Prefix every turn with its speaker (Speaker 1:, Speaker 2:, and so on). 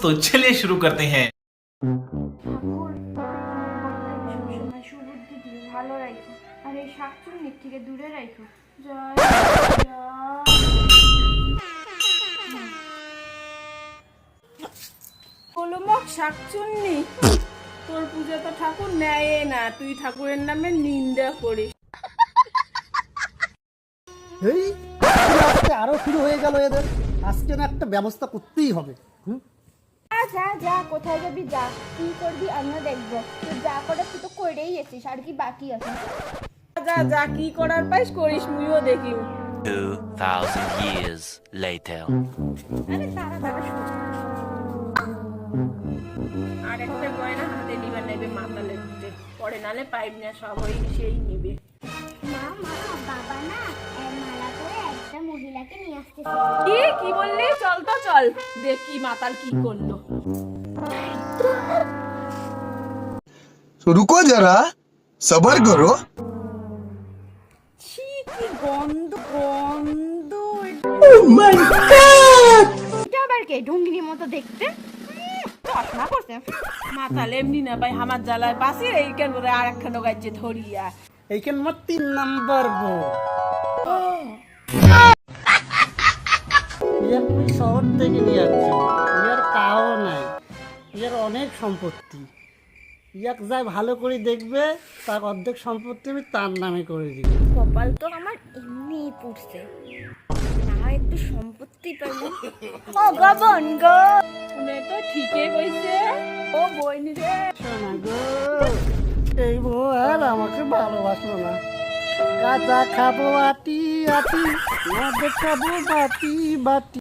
Speaker 1: तो चलिए शुरू करते हैं।
Speaker 2: সুবুদ্ধি দিয়ে ভালো রাখো আর এই শাকচুন্নির থেকে দূরে রাখো। জয়
Speaker 3: হলো মক শাকচুন্নি, তোর পূজা তো ঠাকুর নেয় না, তুই ঠাকুরের নামে নিন্দা করিস।
Speaker 4: এই আজকে আরো শুরু হয়ে গেল এদের। আজকে না একটা ব্যবস্থা করতেই হবে।
Speaker 2: যা যা কোথায় যাবি যা, কি করবি আমিও দেখবো। তুই যা করে তুই তো করেই এসিস, আর কি বাকি আছে?
Speaker 3: যা যা কি করার পাইস করিস, মুইও দেখি।
Speaker 5: 2000 years later.
Speaker 2: আরে তারা তারা শুন,
Speaker 3: আর একটা গয়না হাতে নিবার নেবে মাতালে দিতে, পরে নালে পাইব না, সব ওই সেই নিবে।
Speaker 2: মা মা বাবা না মালা করে একটা মহিলাকে নিয়ে আসতেছে।
Speaker 3: কি বললি? চল তো চল দেখি মাতাল কি করলো।
Speaker 6: रुको जरा सबर करो।
Speaker 3: ছি কি গন্ধ গন্ধ।
Speaker 2: এটা আবার কে ঢুঙ্গির মতো দেখতে? চশমা করছে।
Speaker 3: মাতাল এমনি না ভাই, আমার জ্বালায় বাসি এই কেন করে আর একখানো গাছে ধরিয়া।
Speaker 4: এইখানে আমার 3 নাম্বার বউ। ইয়ার তুই শহর থেকে নিয়ে যাচ্ছ, ইয়ার কাও নাই, ইয়ার অনেক সম্পত্তি। ইয়াক যাই ভালো করে দেখবে, তার অর্ধেক সম্পত্তি আমি তার নামে করে দিব।
Speaker 2: কপাল তো আমার এমনি পড়ছে, না একটু সম্পত্তি পাইলে। ও গবন গো,
Speaker 3: উনি তো ঠিকই কইছে। ও বইনি রে,
Speaker 4: শোনা গো, এই বউ আর আমাকে ভালোবাসলো না। গাঁজা খাবো আটি আটি, মদ খাবো বাটি বাটি।